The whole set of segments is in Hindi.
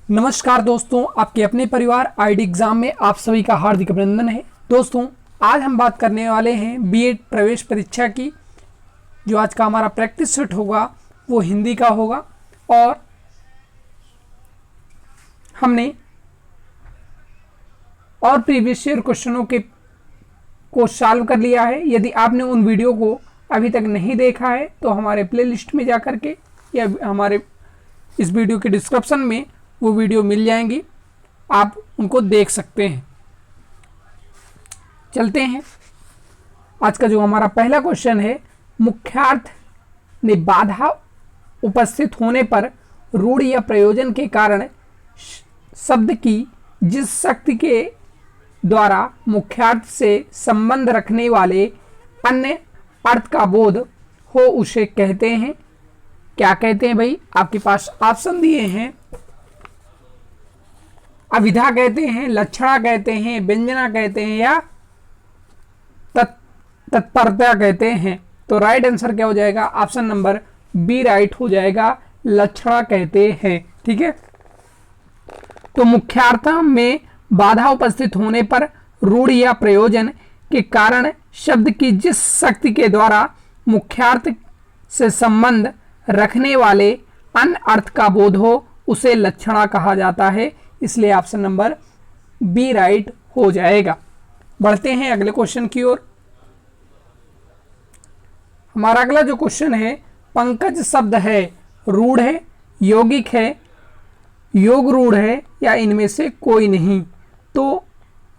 नमस्कार दोस्तों, आपके अपने परिवार आईडी एग्जाम में आप सभी का हार्दिक अभिनंदन है। दोस्तों, आज हम बात करने वाले हैं बीएड प्रवेश परीक्षा की। जो आज का हमारा प्रैक्टिस सेट होगा वो हिंदी का होगा और हमने और प्रीवियस ईयर क्वेश्चनों को सॉल्व कर लिया है। यदि आपने उन वीडियो को अभी तक नहीं देखा है तो हमारे प्लेलिस्ट में जा कर के या हमारे इस वीडियो के डिस्क्रिप्शन में वो वीडियो मिल जाएंगी, आप उनको देख सकते हैं। चलते हैं, आज का जो हमारा पहला क्वेश्चन है, मुख्यार्थ ने बाधा उपस्थित होने पर रूढ़ि या प्रयोजन के कारण शब्द की जिस शक्ति के द्वारा मुख्यार्थ से संबंध रखने वाले अन्य अर्थ का बोध हो उसे कहते हैं। क्या कहते हैं भाई? आपके पास ऑप्शन दिए हैं। अविधा कहते हैं, लक्षणा कहते हैं, व्यंजना कहते हैं या तत्परता कहते हैं। तो राइट आंसर क्या हो जाएगा? ऑप्शन नंबर बी राइट हो जाएगा, लक्षणा कहते हैं। ठीक है, तो मुख्यार्थ में बाधा उपस्थित होने पर रूढ़ि या प्रयोजन के कारण शब्द की जिस शक्ति के द्वारा मुख्यार्थ से संबंध रखने वाले अन्य अर्थ का बोध हो उसे लक्षणा कहा जाता है। इसलिए ऑप्शन नंबर बी राइट हो जाएगा। बढ़ते हैं अगले क्वेश्चन की ओर। हमारा अगला जो क्वेश्चन है, पंकज शब्द है रूढ़ है, यौगिक है, योग रूढ़ है या इनमें से कोई नहीं। तो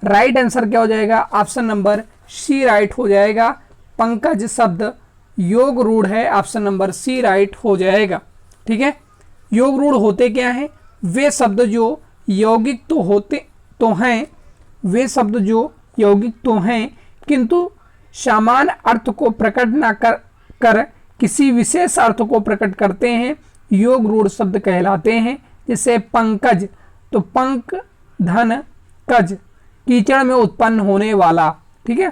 राइट आंसर क्या हो जाएगा? ऑप्शन नंबर सी राइट हो जाएगा। पंकज शब्द योग रूढ़ है, ऑप्शन नंबर सी राइट हो जाएगा। ठीक है, योग रूढ़ होते क्या हैं? वे शब्द जो यौगिक तो होते तो हैं, वे शब्द जो यौगिक तो हैं किंतु समान अर्थ को प्रकट न कर किसी विशेष अर्थ को प्रकट करते हैं, योग रूढ़ शब्द कहलाते हैं। जैसे पंकज, तो पंक धन कज, कीचड़ में उत्पन्न होने वाला। ठीक है,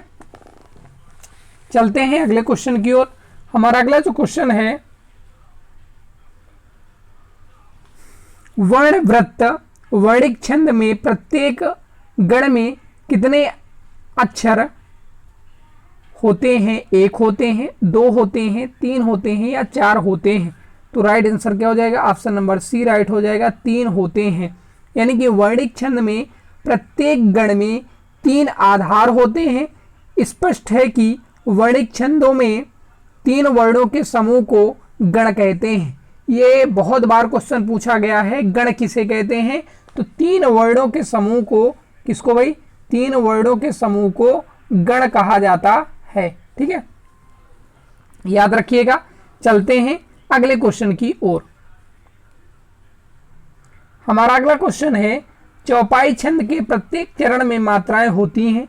चलते हैं अगले क्वेश्चन की ओर। हमारा अगला जो क्वेश्चन है, वर्ण वृत्त वर्णिक छंद में प्रत्येक गण में कितने अक्षर होते हैं? एक होते हैं, दो होते हैं, तीन होते हैं या चार होते हैं। तो राइट आंसर क्या हो जाएगा? ऑप्शन नंबर सी राइट हो जाएगा, तीन होते हैं। यानी कि वर्णिक छंद में प्रत्येक गण में तीन आधार होते हैं। स्पष्ट है कि वर्णिक छंदों में तीन वर्णों के समूह को गण कहते हैं। ये बहुत बार क्वेश्चन पूछा गया है, गण किसे कहते हैं? तो तीन वर्णों के समूह को, किसको भाई? तीन वर्णों के समूह को गण कहा जाता है। ठीक है, याद रखिएगा। चलते हैं अगले क्वेश्चन की ओर। हमारा अगला क्वेश्चन है, चौपाई छंद के प्रत्येक चरण में मात्राएं होती हैं,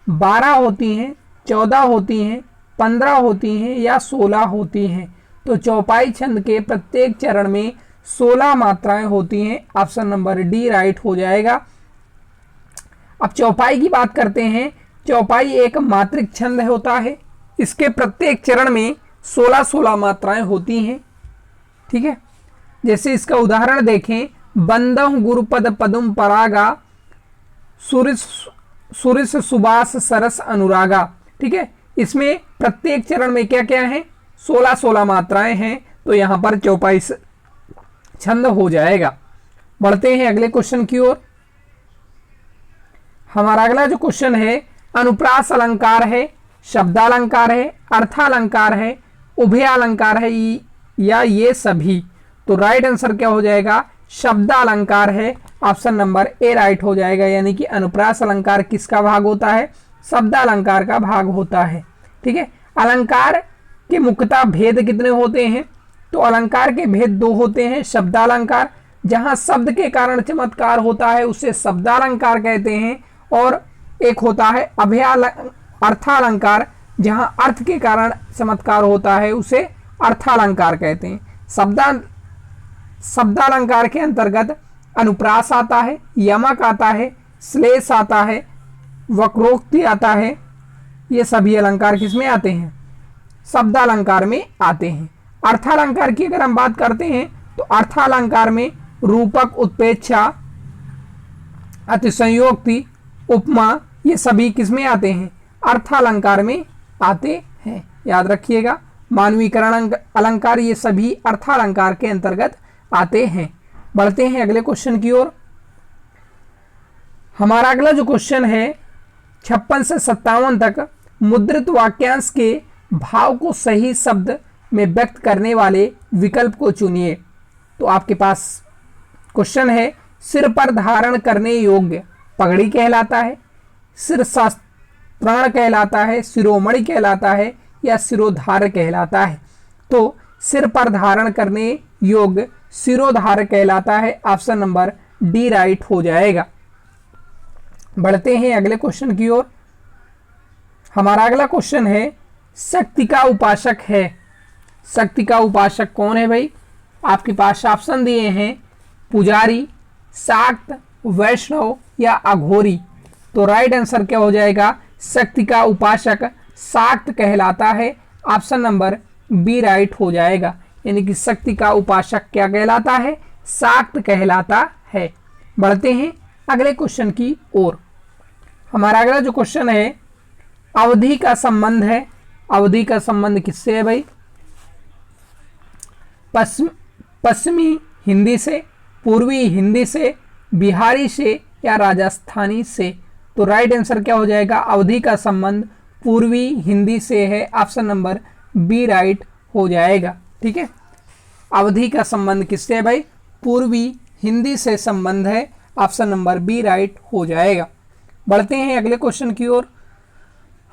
12 होती हैं, 14 होती हैं, 15 होती हैं या 16 होती हैं। तो चौपाई छंद के प्रत्येक चरण में 16 मात्राएं होती हैं, ऑप्शन नंबर डी राइट हो जाएगा। अब चौपाई की बात करते हैं। चौपाई एक मात्रिक छंद होता है, इसके प्रत्येक चरण में 16-16 मात्राएं होती हैं। ठीक है, जैसे इसका उदाहरण देखें, बंदह गुरुपद पदुम परागा सुरिस सुबास सरस अनुरागा। ठीक है, इसमें प्रत्येक चरण में क्या क्या है? 16-16 मात्राएं हैं। तो यहां पर चौपाई छंद हो जाएगा। बढ़ते हैं अगले क्वेश्चन की ओर। हमारा अगला जो क्वेश्चन है, अनुप्रास अलंकार है, शब्दालंकार है, अर्थालंकार है, उभयालंकार है या ये सभी। तो राइट आंसर क्या हो जाएगा? शब्दालंकार है, ऑप्शन नंबर ए राइट हो जाएगा। यानी कि अनुप्रास अलंकार किसका भाग होता है? शब्दालंकार का भाग होता है। ठीक है, अलंकार के मुख्यतः भेद कितने होते हैं? तो अलंकार के भेद दो होते हैं। शब्दालंकार, जहां शब्द के कारण चमत्कार होता है उसे शब्दालंकार कहते हैं, और एक होता है अर्थालंकार, जहां अर्थ के कारण चमत्कार होता है उसे अर्थालंकार कहते हैं। शब्दालंकार के अंतर्गत अनुप्रास आता है, यमक आता है, श्लेष आता है, वक्रोक्ति आता है। ये सभी अलंकार किसमें आते हैं? शब्दालंकार में आते हैं। अर्थालंकार की अगर हम बात करते हैं तो अर्थालंकार में रूपक, उत्प्रेक्षा, अतिशयोक्ति, उपमा, ये सभी किसमें आते हैं? अर्थालंकार में आते हैं। याद रखिएगा, मानवीकरण अलंकार ये सभी अर्थालंकार के अंतर्गत आते हैं। बढ़ते हैं अगले क्वेश्चन की ओर। हमारा अगला जो क्वेश्चन है 56 से 57 तक, मुद्रित वाक्यांश के भाव को सही शब्द में व्यक्त करने वाले विकल्प को चुनिए। तो आपके पास क्वेश्चन है, सिर पर धारण करने योग्य पगड़ी कहलाता है, सिरशास्त्राण कहलाता है, शिरोमणि कहलाता है, या सिरोधार कहलाता है। तो सिर पर धारण करने योग्य सिरोधार कहलाता है। ऑप्शन नंबर डी राइट हो जाएगा। बढ़ते हैं अगले क्वेश्चन की ओर। हमारा अगला क्वेश्चन है, शक्ति का उपासक है। शक्ति का उपासक कौन है भाई? आपके पास ऑप्शन दिए हैं, पुजारी, शाक्त, वैष्णव या अघोरी। तो राइट आंसर क्या हो जाएगा? शक्ति का उपासक शाक्त कहलाता है। ऑप्शन नंबर बी राइट हो जाएगा। यानी कि शक्ति का उपासक क्या कहलाता है? शाक्त कहलाता है। बढ़ते हैं अगले क्वेश्चन की ओर। हमारा अगला जो क्वेश्चन है, अवधि का संबंध है। अवधि का संबंध किससे है भाई? पश्चिमी हिंदी से, पूर्वी हिंदी से, बिहारी से या राजस्थानी से। तो राइट आंसर क्या हो जाएगा? अवधि का संबंध पूर्वी हिंदी से है। ऑप्शन नंबर बी राइट हो जाएगा। ठीक है, अवधि का संबंध किससे है भाई? पूर्वी हिंदी से संबंध है। ऑप्शन नंबर बी राइट हो जाएगा। बढ़ते हैं अगले क्वेश्चन की ओर।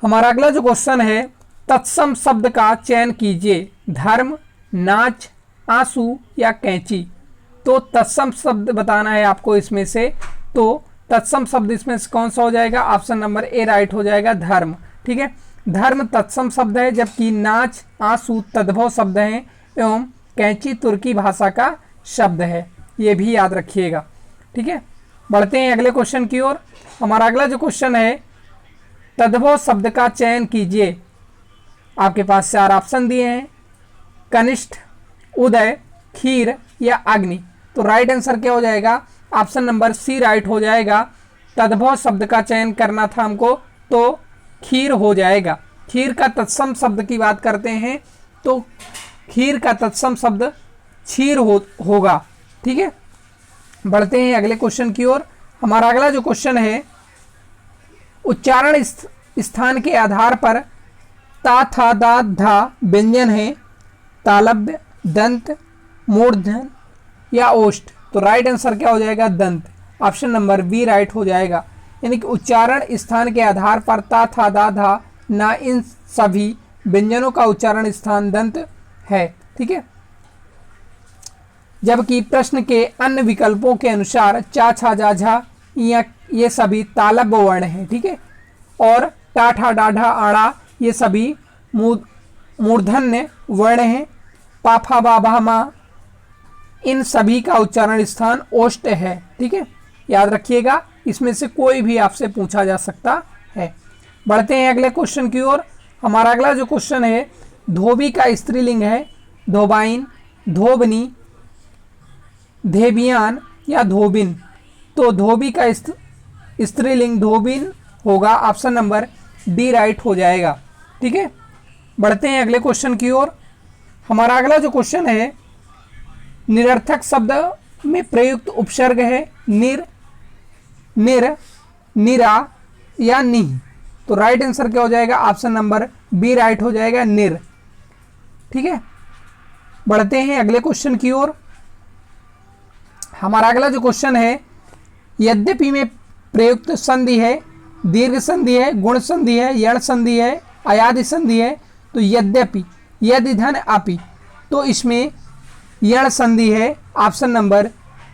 हमारा अगला जो क्वेश्चन है, तत्सम शब्द का चयन कीजिए। धर्म, नाच, आंसू या कैंची। तो तत्सम शब्द बताना है आपको इसमें से। तो तत्सम शब्द इसमें से कौन सा हो जाएगा? ऑप्शन नंबर ए राइट हो जाएगा, धर्म। ठीक है, धर्म तत्सम शब्द है, जबकि नाच, आंसू तद्भव शब्द हैं एवं कैंची तुर्की भाषा का शब्द है। ये भी याद रखिएगा। ठीक है, बढ़ते हैं अगले क्वेश्चन की ओर। हमारा अगला जो क्वेश्चन है, तद्भव शब्द का चयन कीजिए। आपके पास 4 ऑप्शन दिए हैं, कनिष्ठ, उदय, खीर या अग्नि। तो राइट आंसर क्या हो जाएगा? ऑप्शन नंबर सी राइट हो जाएगा। तद्भव शब्द का चयन करना था हमको, तो खीर हो जाएगा। खीर का तत्सम शब्द की बात करते हैं तो खीर का तत्सम शब्द क्षीर होगा। ठीक है, बढ़ते हैं अगले क्वेश्चन की ओर। हमारा अगला जो क्वेश्चन है, उच्चारण स्थान के आधार पर ता, था, दा, धा व्यंजन है, तालव्य, दंत, मूर्धन या ओष्ठ। तो राइट आंसर क्या हो जाएगा? दंत। ऑप्शन नंबर बी राइट हो जाएगा। यानी कि उच्चारण स्थान के आधार पर ता, था, दा, धा, ना, इन सभी व्यंजनों का उच्चारण स्थान दंत है। ठीक है, जबकि प्रश्न के अन्य विकल्पों के अनुसार चा, छा, जा, झा या ये सभी तालव्य वर्ण हैं। ठीक है, और टा, ठा, डा, ढा, आड़ा ये सभी मूर्धन्य वर्ण हैं। पा, फा, बा, भा, मा इन सभी का उच्चारण स्थान ओष्ठ है। ठीक है, याद रखिएगा, इसमें से कोई भी आपसे पूछा जा सकता है। बढ़ते हैं अगले क्वेश्चन की ओर। हमारा अगला जो क्वेश्चन है, धोबी का स्त्रीलिंग है, धोबाइन, धोबनी, धेबियान या धोबिन। तो धोबी का स्त्रीलिंग धोबिन होगा। ऑप्शन नंबर डी राइट हो जाएगा। ठीक है, बढ़ते हैं अगले क्वेश्चन की ओर। हमारा अगला जो क्वेश्चन है, निरर्थक शब्द में प्रयुक्त उपसर्ग है निर, निर, निरा या निह। तो राइट आंसर क्या हो जाएगा? ऑप्शन नंबर बी राइट हो जाएगा, निर। ठीक है, बढ़ते हैं अगले क्वेश्चन की ओर। हमारा अगला जो क्वेश्चन है, यद्यपि में प्रयुक्त संधि है, दीर्घ संधि है, गुण संधि है, यण संधि है, अयादि संधि है। तो यद्यपि, यदि धन अपि, तो इसमें यण संधि है। ऑप्शन नंबर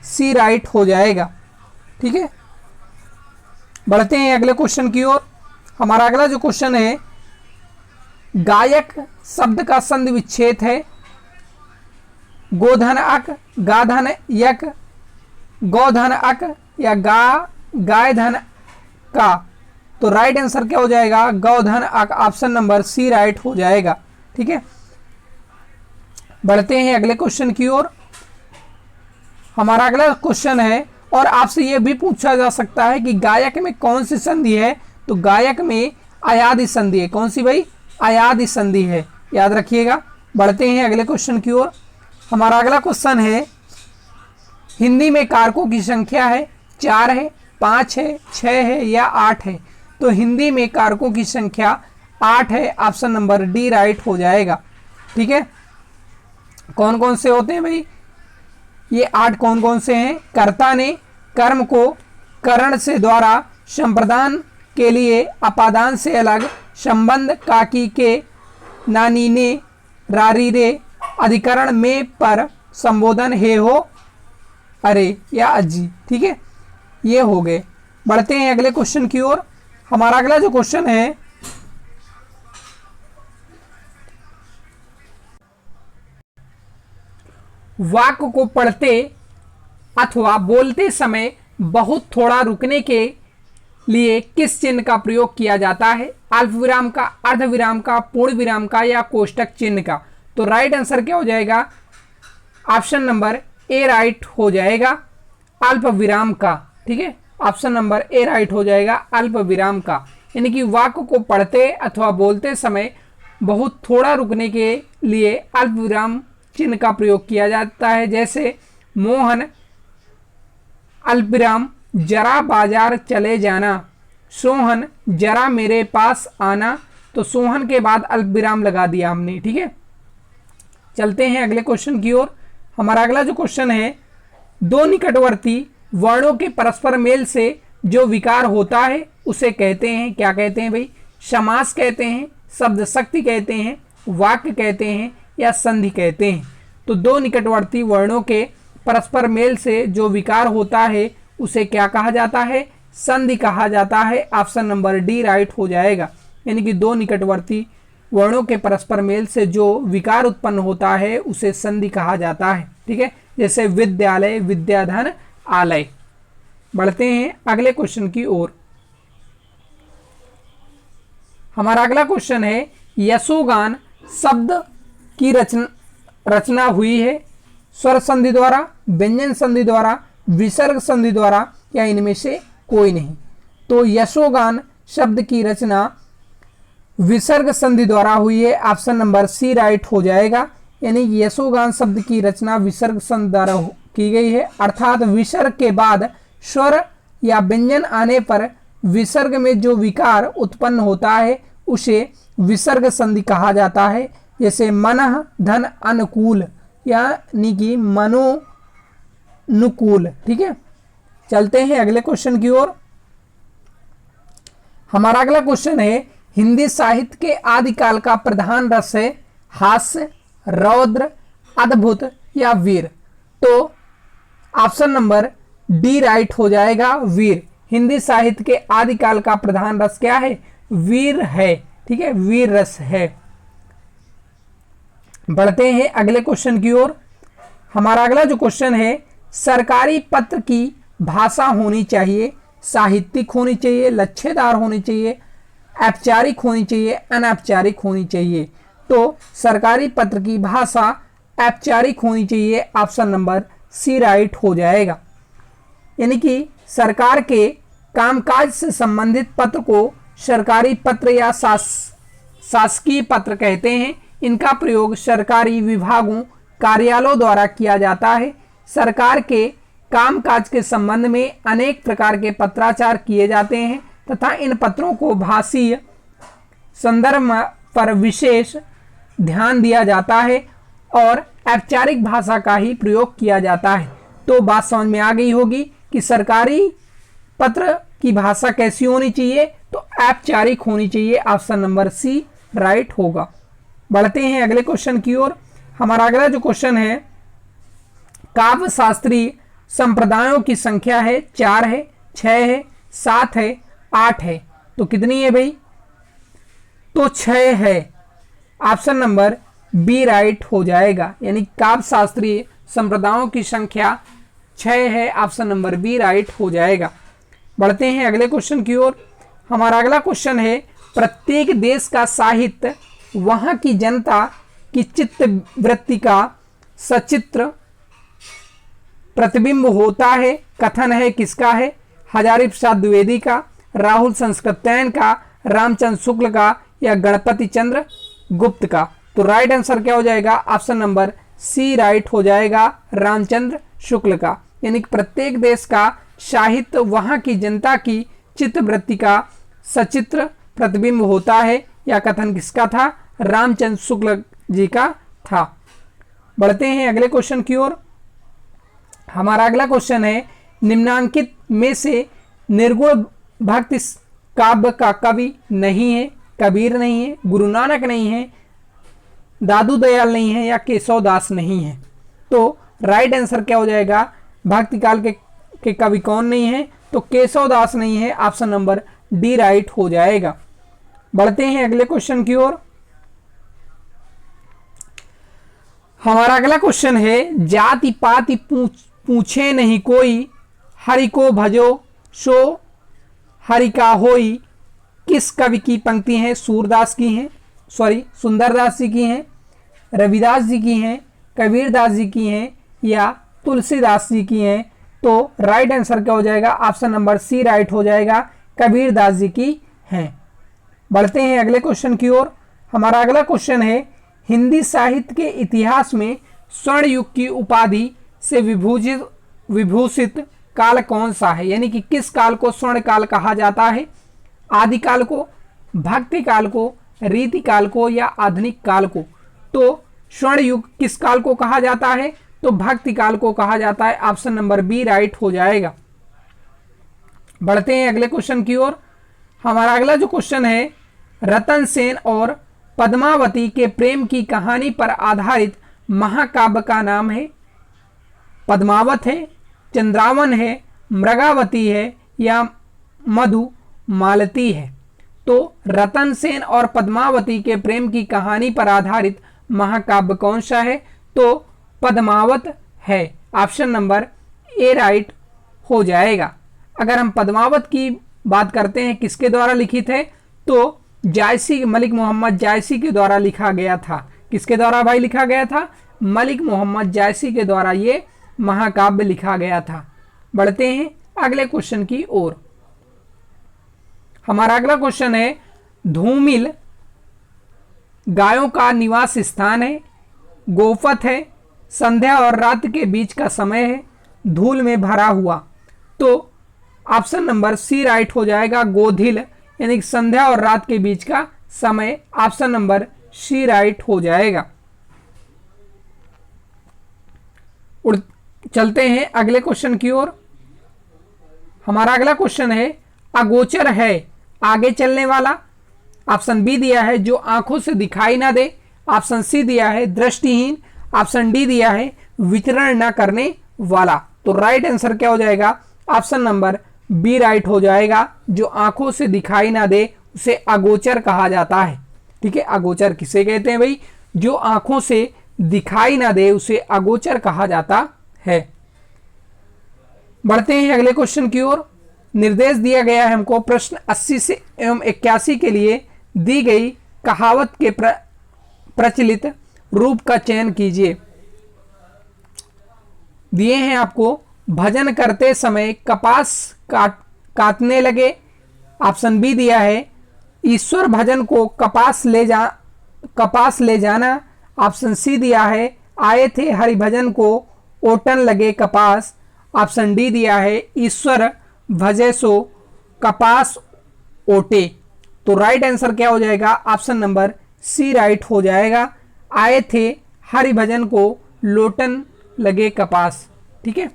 सी राइट हो जाएगा। ठीक है, बढ़ते हैं अगले क्वेश्चन की ओर। हमारा अगला जो क्वेश्चन है, गायक शब्द का संधि विच्छेद है, गोधन अक, गाधन यक, गौधन अक या गाय धन का। तो राइट आंसर क्या हो जाएगा? गौधन अक। ऑप्शन नंबर सी राइट हो जाएगा। ठीक है, बढ़ते हैं अगले क्वेश्चन की ओर। हमारा अगला क्वेश्चन है, और आपसे यह भी पूछा जा सकता है कि गायक में कौन सी संधि है, तो गायक में अयादि संधि है। कौन सी भाई? अयादि संधि है, याद रखिएगा। बढ़ते हैं अगले क्वेश्चन की ओर। हमारा अगला क्वेश्चन है, हिंदी में कारकों की संख्या है 4 है, 5 है, 6 है या 8 है। तो हिंदी में कारकों की संख्या 8 है, ऑप्शन नंबर डी राइट हो जाएगा। ठीक है, कौन कौन से होते हैं भाई? ये 8 कौन कौन से हैं? कर्ता ने कर्म को करण से द्वारा संप्रदान के लिए अपादान से अलग, संबंध काकी के नानी ने रारी रे, अधिकरण में पर संबोधन हे हो अरे या अजी। ठीक है, ये हो गए। बढ़ते हैं अगले क्वेश्चन की ओर। हमारा अगला जो क्वेश्चन है, वाक्य को पढ़ते अथवा बोलते समय बहुत थोड़ा रुकने के लिए किस चिन्ह का प्रयोग किया जाता है? अल्प विराम का, अर्ध विराम का, पूर्ण विराम का या कोष्टक चिन्ह का? तो राइट आंसर क्या हो जाएगा? ऑप्शन नंबर ए राइट हो जाएगा, अल्प विराम का। ठीक है, ऑप्शन नंबर ए राइट हो जाएगा, अल्प विराम का। यानी कि वाक्य को पढ़ते अथवा बोलते समय बहुत थोड़ा रुकने के लिए अल्प विराम चिन्ह का प्रयोग किया जाता है। जैसे मोहन अल्पविराम जरा बाजार चले जाना, सोहन जरा मेरे पास आना। तो सोहन के बाद अल्पविराम लगा दिया हमने। ठीक है, चलते हैं अगले क्वेश्चन की ओर। हमारा अगला जो क्वेश्चन है, दो निकटवर्ती वर्णों के परस्पर मेल से जो विकार होता है उसे कहते हैं, क्या कहते हैं भाई? समास कहते हैं, शब्द शक्ति कहते हैं, वाक्य कहते हैं या संधि कहते हैं। तो दो निकटवर्ती वर्णों के परस्पर मेल से जो विकार होता है उसे क्या कहा जाता है? संधि कहा जाता है। ऑप्शन नंबर डी राइट हो जाएगा। यानी कि दो निकटवर्ती वर्णों के परस्पर मेल से जो विकार उत्पन्न होता है उसे संधि कहा जाता है। ठीक है, जैसे विद्यालय, विद्याधन, आलय। बढ़ते हैं अगले क्वेश्चन की ओर। हमारा अगला क्वेश्चन है, यशोगान शब्द की रचना हुई है स्वर संधि द्वारा, व्यंजन संधि द्वारा, विसर्ग संधि द्वारा या इनमें से कोई नहीं। तो यशोगान शब्द की रचना विसर्ग संधि द्वारा हुई है। ऑप्शन नंबर सी राइट हो जाएगा। यानी यशोगान शब्द की रचना विसर्ग संधि द्वारा की गई है, अर्थात विसर्ग के बाद स्वर या व्यंजन आने पर विसर्ग में जो विकार उत्पन्न होता है उसे विसर्ग संधि कहा जाता है। जैसे मनः धन अनुकूल, यानी कि मनोनुकूल। ठीक है, चलते हैं अगले क्वेश्चन की ओर। हमारा अगला क्वेश्चन है, हिंदी साहित्य के आदिकाल का प्रधान रस है हास्य, रौद्र, अद्भुत या वीर। तो ऑप्शन नंबर डी राइट हो जाएगा, वीर। हिंदी साहित्य के आदिकाल का प्रधान रस क्या है? वीर है। ठीक है, वीर रस है। बढ़ते हैं अगले क्वेश्चन की ओर। हमारा अगला जो क्वेश्चन है, सरकारी पत्र की भाषा होनी चाहिए, साहित्यिक होनी चाहिए, लच्छेदार होनी चाहिए, औपचारिक होनी चाहिए, अनौपचारिक होनी चाहिए। तो सरकारी पत्र की भाषा औपचारिक होनी चाहिए। ऑप्शन नंबर सी राइट हो जाएगा। यानी कि सरकार के कामकाज से संबंधित पत्र को सरकारी पत्र या शासकीय पत्र कहते हैं। इनका प्रयोग सरकारी विभागों, कार्यालयों द्वारा किया जाता है। सरकार के कामकाज के संबंध में अनेक प्रकार के पत्राचार किए जाते हैं तथा इन पत्रों को भाषीय संदर्भ पर विशेष ध्यान दिया जाता है और औपचारिक भाषा का ही प्रयोग किया जाता है। तो बात समझ में आ गई होगी कि सरकारी पत्र की भाषा कैसी होनी चाहिए? तो औपचारिक होनी चाहिए। ऑप्शन नंबर सी राइट होगा। बढ़ते हैं अगले क्वेश्चन की ओर। हमारा अगला जो क्वेश्चन है, काव्य शास्त्रीय संप्रदायों की संख्या है 4 है, 6 है, 7 है, 8 है। तो कितनी है भाई? तो 6 है। ऑप्शन नंबर बी राइट हो जाएगा। यानी काव्य शास्त्रीय संप्रदायों की संख्या 6 है। ऑप्शन नंबर बी राइट हो जाएगा। बढ़ते हैं अगले क्वेश्चन की ओर। हमारा अगला क्वेश्चन है, प्रत्येक देश का साहित्य वहां की जनता की चित्त वृत्ति का सचित्र प्रतिबिंब होता है कथन है किसका है? हजारी प्रसाद द्विवेदी का, राहुल संस्कृतैन का, रामचंद्र शुक्ल का या गणपति चंद्र गुप्त का? तो राइट आंसर क्या हो जाएगा? ऑप्शन नंबर सी राइट हो जाएगा, रामचंद्र शुक्ल का। यानी कि प्रत्येक देश का साहित्य वहां की जनता की चित्तवृत्ति का सचित्र प्रतिबिंब होता है। यह कथन किसका था? रामचंद्र शुक्ल जी का था। बढ़ते हैं अगले क्वेश्चन की ओर। हमारा अगला क्वेश्चन है, निम्नांकित में से निर्गुण भक्ति काव्य का कवि नहीं है? कबीर नहीं है, गुरु नानक नहीं है, दादू दयाल नहीं है या केशव दास नहीं है? तो राइट आंसर क्या हो जाएगा? भक्ति काल के कवि कौन नहीं है? तो केशव दास नहीं है, ऑप्शन नंबर डी राइट हो जाएगा। बढ़ते हैं अगले क्वेश्चन की ओर। हमारा अगला क्वेश्चन है, जाति पाति पूछे नहीं कोई, हरि को भजो सो हरि का होई, किस कवि की पंक्ति है? सूरदास की हैं, सुंदरदास जी की हैं, रविदास जी की हैं, कबीरदास जी की हैं या तुलसीदास जी की हैं? तो राइट आंसर क्या हो जाएगा? ऑप्शन नंबर सी राइट हो जाएगा, कबीरदास जी की हैं। बढ़ते हैं अगले क्वेश्चन की ओर। हमारा अगला क्वेश्चन है, हिंदी साहित्य के इतिहास में स्वर्ण युग की उपाधि से विभूषित काल कौन सा है? यानी कि किस काल को स्वर्ण काल कहा जाता है? आदिकाल को, भक्ति काल को, रीति काल को या आधुनिक काल को? तो स्वर्ण युग किस काल को कहा जाता है? तो भक्ति काल को कहा जाता है, ऑप्शन नंबर बी राइट हो जाएगा। बढ़ते हैं अगले क्वेश्चन की ओर। हमारा अगला जो क्वेश्चन है, रतन सेन और पद्मावती के प्रेम की कहानी पर आधारित महाकाव्य का नाम है? पद्मावत है, चंद्रावन है, मृगावती है या मधु मालती है? तो रतन सेन और पद्मावती के प्रेम की कहानी पर आधारित महाकाव्य कौन सा है? तो पद्मावत है, ऑप्शन नंबर ए राइट हो जाएगा। अगर हम पद्मावत की बात करते हैं किसके द्वारा लिखित है? तो जायसी, मलिक मोहम्मद जायसी के द्वारा लिखा गया था। किसके द्वारा भाई लिखा गया था? मलिक मोहम्मद जायसी के द्वारा ये महाकाव्य लिखा गया था। बढ़ते हैं अगले क्वेश्चन की ओर। हमारा अगला क्वेश्चन है, धूमिल गायों का निवास स्थान है, गोफत है, संध्या और रात के बीच का समय है, धूल में भरा हुआ? तो ऑप्शन नंबर सी राइट हो जाएगा, गोधिल, यानी कि संध्या और रात के बीच का समय, ऑप्शन नंबर सी राइट हो जाएगा। चलते हैं अगले क्वेश्चन की ओर। हमारा अगला क्वेश्चन है, अगोचर है आगे चलने वाला? ऑप्शन बी दिया है जो आंखों से दिखाई ना दे, ऑप्शन सी दिया है दृष्टिहीन, ऑप्शन डी दिया है विचरण न करने वाला। तो राइट आंसर क्या हो जाएगा? ऑप्शन नंबर बी राइट हो जाएगा, जो आंखों से दिखाई ना दे उसे अगोचर कहा जाता है। ठीक है, अगोचर किसे कहते हैं भाई? जो आंखों से दिखाई ना दे उसे अगोचर कहा जाता है। बढ़ते हैं अगले क्वेश्चन की ओर। निर्देश दिया गया है हमको, प्रश्न 80 से एवं 81 के लिए दी गई कहावत के प्रचलित रूप का चयन कीजिए। दिए हैं आपको, भजन करते समय कपास काटने लगे, ऑप्शन बी दिया है ईश्वर भजन को कपास ले जाना, ऑप्शन सी दिया है आए थे हरि भजन को ओटन लगे कपास, ऑप्शन डी दिया है ईश्वर भजे सो कपास ओटे। तो राइट आंसर क्या हो जाएगा? ऑप्शन नंबर सी राइट हो जाएगा, आए थे हरि भजन को लोटन लगे कपास। ठीक है,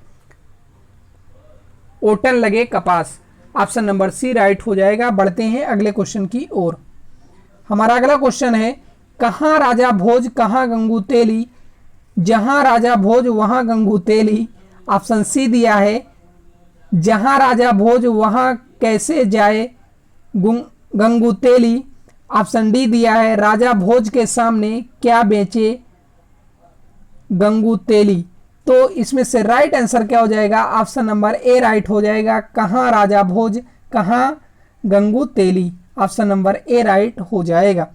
ओटन लगे कपास, ऑप्शन नंबर सी राइट हो जाएगा। बढ़ते हैं अगले क्वेश्चन की ओर। हमारा अगला क्वेश्चन है, कहाँ राजा भोज कहाँ गंगू तेली, जहां राजा भोज वहां गंगू तेली, ऑप्शन सी दिया है जहां राजा भोज वहां कैसे जाए गंगू तेली, ऑप्शन डी दिया है राजा भोज के सामने क्या बेचे गंगू तेली। तो इसमें से राइट आंसर क्या हो जाएगा? ऑप्शन नंबर ए राइट हो जाएगा, कहाँ राजा भोज कहाँ गंगू तेली, ऑप्शन नंबर ए राइट हो जाएगा।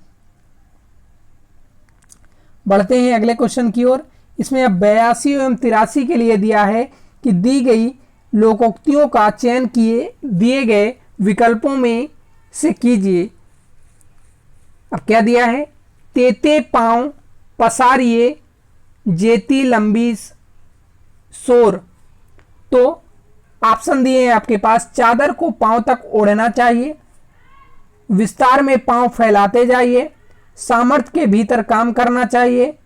बढ़ते हैं अगले क्वेश्चन की ओर। इसमें अब 82 एवं 83 के लिए दिया है कि दी गई लोकोक्तियों का चयन किए दिए गए विकल्पों में से कीजिए। अब क्या दिया है, तेते पांव पसारिए जेती लंबी सोर। तो ऑप्शन दिए हैं आपके पास, चादर को पांव तक ओढ़ना चाहिए, विस्तार में पांव फैलाते जाइए, सामर्थ्य के भीतर काम करना चाहिए,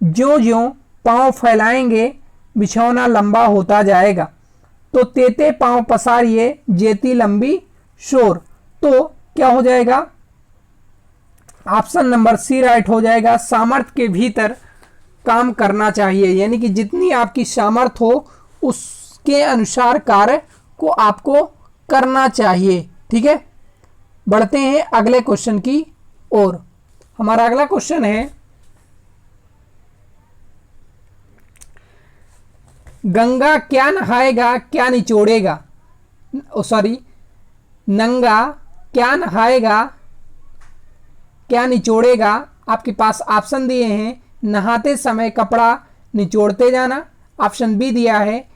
ज्यों ज्यों पांव फैलाएंगे बिछौना लंबा होता जाएगा। तो तेते पांव पसारिए जेती लंबी शोर। तो क्या हो जाएगा, ऑप्शन नंबर सी राइट हो जाएगा, सामर्थ्य के भीतर काम करना चाहिए, यानी कि जितनी आपकी सामर्थ्य हो उसके अनुसार कार्य को आपको करना चाहिए। ठीक है, बढ़ते हैं अगले क्वेश्चन की ओर। हमारा अगला क्वेश्चन है, गंगा क्या नहाएगा क्या निचोड़ेगा, सॉरी, नंगा क्या नहाएगा क्या निचोड़ेगा। आपके पास ऑप्शन दिए हैं, नहाते समय कपड़ा निचोड़ते जाना, ऑप्शन बी दिया है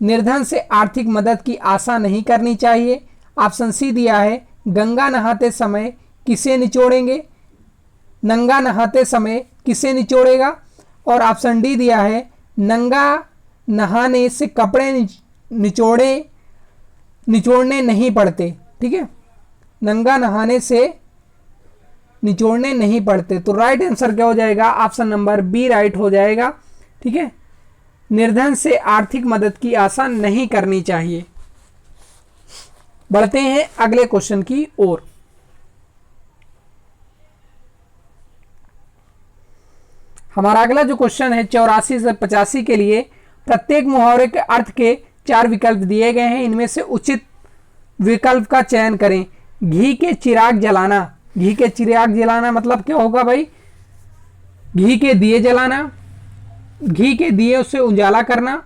निर्धन से आर्थिक मदद की आशा नहीं करनी चाहिए, ऑप्शन सी दिया है गंगा नहाते समय किसे निचोड़ेंगे, नंगा नहाते समय किसे निचोड़ेगा, और ऑप्शन डी दिया है नंगा नहाने से कपड़े निचोड़ने नहीं पड़ते। ठीक है, नंगा नहाने से निचोड़ने नहीं पड़ते। तो राइट आंसर क्या हो जाएगा, ऑप्शन नंबर बी राइट हो जाएगा। ठीक है, निर्धन से आर्थिक मदद की आशा नहीं करनी चाहिए। बढ़ते हैं अगले क्वेश्चन की ओर। हमारा अगला जो क्वेश्चन है 84 से 85 के लिए, प्रत्येक मुहावरे के अर्थ के 4 विकल्प दिए गए हैं, इनमें से उचित विकल्प का चयन करें। घी के चिराग जलाना, घी के चिराग जलाना मतलब क्या होगा भाई, घी के दिए जलाना, घी के दिए उससे उजाला करना,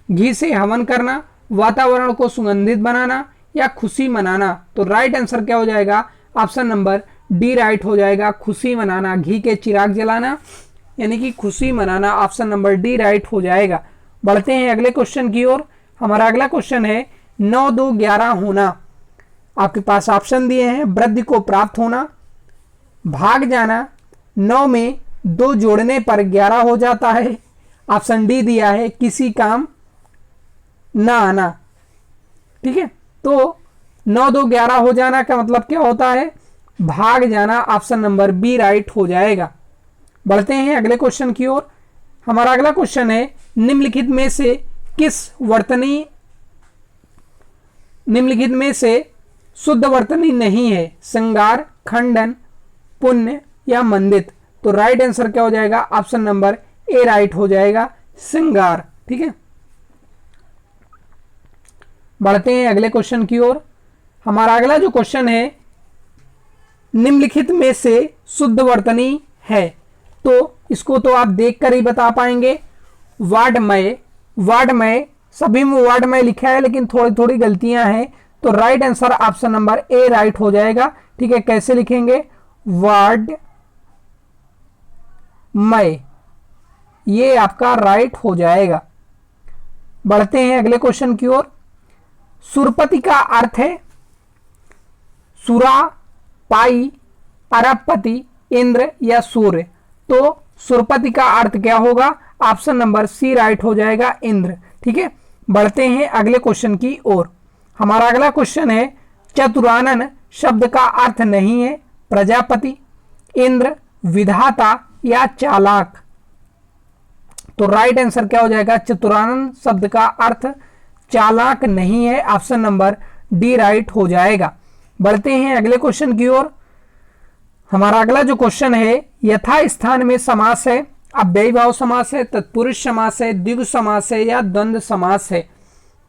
घी से हवन करना, वातावरण को सुगंधित बनाना या खुशी मनाना। तो राइट आंसर क्या हो जाएगा, ऑप्शन नंबर डी राइट हो जाएगा, खुशी मनाना। घी के चिराग जलाना यानी कि खुशी मनाना, ऑप्शन नंबर डी राइट हो जाएगा। बढ़ते हैं अगले क्वेश्चन की ओर। हमारा अगला क्वेश्चन है 9 2 11 होना। आपके पास ऑप्शन दिए हैं, वृद्धि को प्राप्त होना, भाग जाना, 9 में 2 जोड़ने पर 11 हो जाता है, ऑप्शन डी दिया है किसी काम ना आना। ठीक है, तो 9 2 11 हो जाना का मतलब क्या होता है, भाग जाना, ऑप्शन नंबर बी राइट हो जाएगा। बढ़ते हैं अगले क्वेश्चन की ओर। हमारा अगला क्वेश्चन है, निम्नलिखित में से शुद्ध वर्तनी नहीं है, श्रृंगार, खंडन, पुण्य या मंदित। तो राइट आंसर क्या हो जाएगा, ऑप्शन नंबर ए राइट हो जाएगा, श्रृंगार। ठीक है, बढ़ते हैं अगले क्वेश्चन की ओर। हमारा अगला जो क्वेश्चन है, निम्नलिखित में से शुद्ध वर्तनी है, तो इसको तो आप देखकर ही बता पाएंगे। वार्डमय, वार्डमय, सभी में वार्डमय लिखा है लेकिन थोड़ी थोड़ी गलतियां हैं, तो right answer option number A right हो जाएगा। ठीक है, कैसे लिखेंगे, वार्डमय, ये आपका राइट हो जाएगा। बढ़ते हैं अगले क्वेश्चन की ओर। सुरपति का अर्थ है सुरा, पाई, अरबपति, इंद्र या सूर्य। तो सुरपति का अर्थ क्या होगा, ऑप्शन नंबर सी राइट हो जाएगा, इंद्र। ठीक है, बढ़ते हैं अगले क्वेश्चन की ओर। हमारा अगला क्वेश्चन है, चतुरानन शब्द का अर्थ नहीं है, प्रजापति, इंद्र, विधाता या चालाक। तो राइट आंसर क्या हो जाएगा, चतुरानन शब्द का अर्थ चालाक नहीं है, ऑप्शन नंबर डी राइट हो जाएगा। बढ़ते हैं अगले क्वेश्चन की ओर। हमारा अगला जो क्वेश्चन है, यथा स्थान में समास है, अव्ययी भाव समास है, तत्पुरुष समास है, द्विगु समास है या द्वंद्व समास है।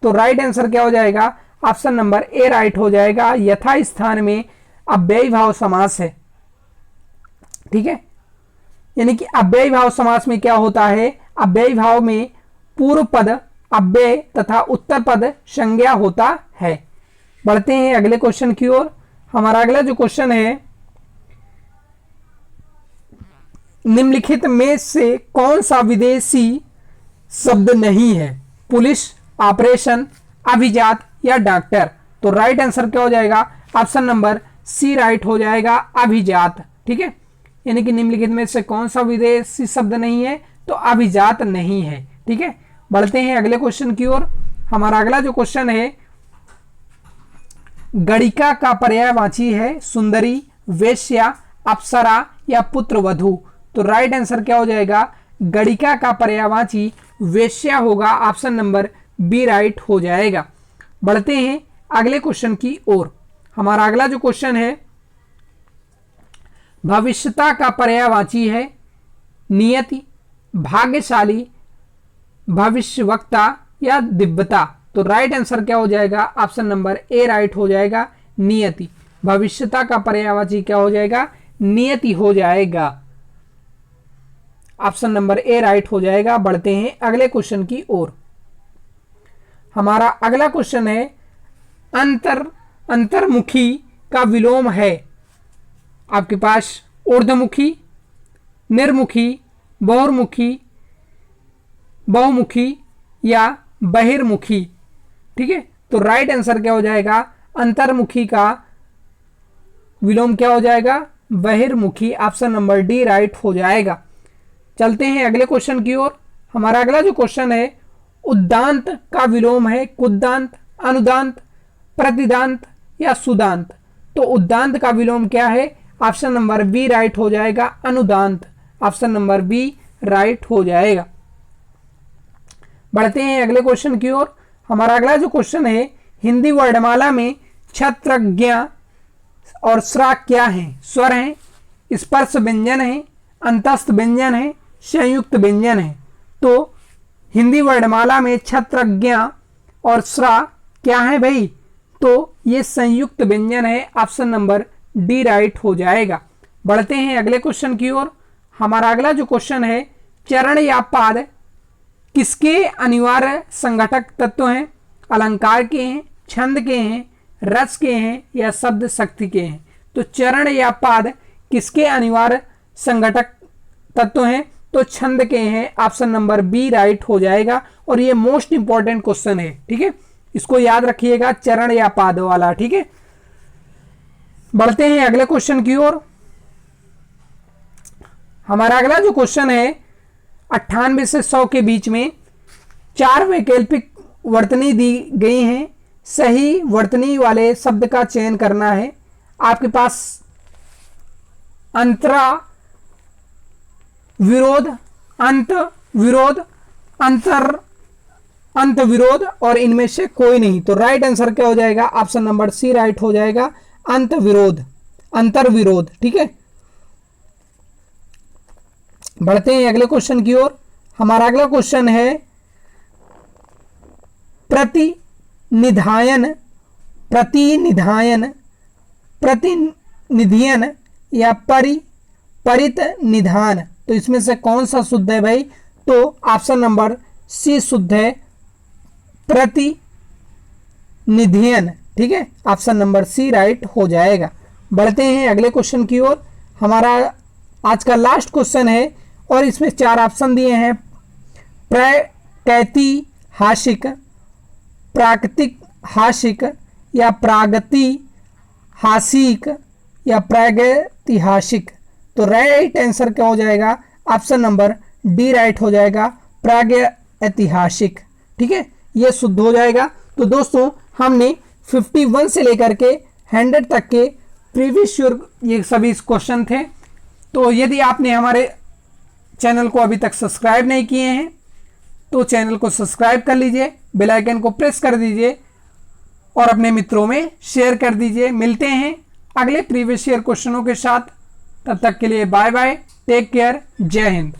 तो राइट आंसर क्या हो जाएगा, ऑप्शन नंबर ए राइट हो जाएगा, यथा स्थान में अव्ययी भाव समास है। ठीक है, यानी कि अव्ययी भाव समास में क्या होता है, अव्ययी भाव में पूर्व पद अव्यय तथा उत्तर पद संज्ञा होता है। बढ़ते हैं अगले क्वेश्चन की ओर। हमारा अगला जो क्वेश्चन है, निम्नलिखित में से कौन सा विदेशी शब्द नहीं है, पुलिस, ऑपरेशन, अभिजात या डॉक्टर। तो राइट आंसर क्या हो जाएगा, ऑप्शन नंबर सी राइट हो जाएगा, अभिजात। ठीक है, यानी कि निम्नलिखित में से कौन सा विदेशी शब्द नहीं है, तो अभिजात नहीं है। ठीक है, बढ़ते हैं अगले क्वेश्चन की ओर। हमारा अगला जो क्वेश्चन है, गणिका का पर्यायवाची है सुंदरी, वेश्या, अप्सरा या पुत्रवधू। तो राइट आंसर क्या हो जाएगा, गणिका का पर्यायवाची वेश्या होगा, ऑप्शन नंबर बी राइट हो जाएगा। बढ़ते हैं अगले क्वेश्चन की ओर। हमारा अगला जो क्वेश्चन है, भविष्यता का पर्यायवाची है नियति, भाग्यशाली, भविष्यवक्ता या दिव्यता। तो राइट आंसर क्या हो जाएगा, ऑप्शन नंबर ए राइट हो जाएगा, नियति। भविष्यता का पर्यायवाची क्या हो जाएगा, नियति हो जाएगा, ऑप्शन नंबर ए राइट हो जाएगा। बढ़ते हैं अगले क्वेश्चन की ओर। हमारा अगला क्वेश्चन है, अंतर्मुखी का विलोम है आपके पास ऊर्ध्वमुखी, निर्मुखी, बहुमुखी या बहिर्मुखी। ठीक है, तो राइट आंसर क्या हो जाएगा, अंतर्मुखी का विलोम क्या हो जाएगा, बहिर्मुखी, ऑप्शन नंबर डी राइट हो जाएगा। चलते हैं अगले क्वेश्चन की ओर। हमारा अगला जो क्वेश्चन है, उद्दांत का विलोम है कुद्दांत, अनुदांत, प्रतिदांत या सुदांत। तो उद्दांत का विलोम क्या है, ऑप्शन नंबर बी राइट हो जाएगा, अनुदांत, ऑप्शन नंबर बी राइट हो जाएगा। बढ़ते हैं अगले क्वेश्चन की ओर। हमारा अगला जो क्वेश्चन है, हिंदी वर्णमाला में छत्रज्ञ और स्रा क्या हैं, स्वर हैं, स्पर्श व्यंजन है, अंतस्थ व्यंजन है, संयुक्त व्यंजन है। तो हिंदी वर्णमाला में छत्रज्ञ और स्रा क्या है भाई, तो ये संयुक्त व्यंजन है, ऑप्शन नंबर डी राइट हो जाएगा। बढ़ते हैं अगले क्वेश्चन की ओर। हमारा अगला जो क्वेश्चन है, चरण या पाद किसके अनिवार्य संघटक तत्व हैं, अलंकार के हैं, छंद के हैं, रस के हैं या शब्द शक्ति के हैं। तो चरण या पाद किसके अनिवार्य संघटक तत्व हैं, तो छंद के हैं, ऑप्शन नंबर बी राइट हो जाएगा। और ये मोस्ट इंपॉर्टेंट क्वेश्चन है, ठीक है, इसको याद रखिएगा, चरण या पाद वाला। ठीक है, बढ़ते हैं अगले क्वेश्चन की ओर। हमारा अगला जो क्वेश्चन है, 98 से 100 के बीच में 4 वैकल्पिक वर्तनी दी गई हैं, सही वर्तनी वाले शब्द का चयन करना है। आपके पास अंतरा विरोध, अंत विरोध, अंत विरोध और इनमें से कोई नहीं। तो राइट आंसर क्या हो जाएगा, ऑप्शन नंबर सी राइट हो जाएगा, अंत विरोध, अंतर विरोध। ठीक है, बढ़ते हैं अगले क्वेश्चन की ओर। हमारा अगला क्वेश्चन है, प्रतिनिधायन, प्रतिनिधायन, प्रतिनिधियन या परित निधान। तो इसमें से कौन सा शुद्ध है भाई, तो ऑप्शन नंबर सी शुद्ध है, प्रतिनिधियन। ठीक है, ऑप्शन नंबर सी राइट हो जाएगा। बढ़ते हैं अगले क्वेश्चन की ओर। हमारा आज का लास्ट क्वेश्चन है और इसमें 4 ऑप्शन दिए हैं, प्रागैतिहासिक, प्राकृतिक हासिक या प्रागैतिहासिक या प्रागैतिहासिक। तो राइट आंसर क्या हो जाएगा, ऑप्शन नंबर डी राइट हो जाएगा, प्रागैतिहासिक। ठीक है, ये शुद्ध हो जाएगा। तो दोस्तों हमने 51 से लेकर के 100 तक के प्रीवियस ईयर ये सभी क्वेश्चन थे। तो यदि आपने हमारे चैनल को अभी तक सब्सक्राइब नहीं किए हैं तो चैनल को सब्सक्राइब कर लीजिए, बेल आइकन को प्रेस कर दीजिए और अपने मित्रों में शेयर कर दीजिए। मिलते हैं अगले प्रीवियस ईयर क्वेश्चनों के साथ, तब तक के लिए बाय बाय, टेक केयर, जय हिंद।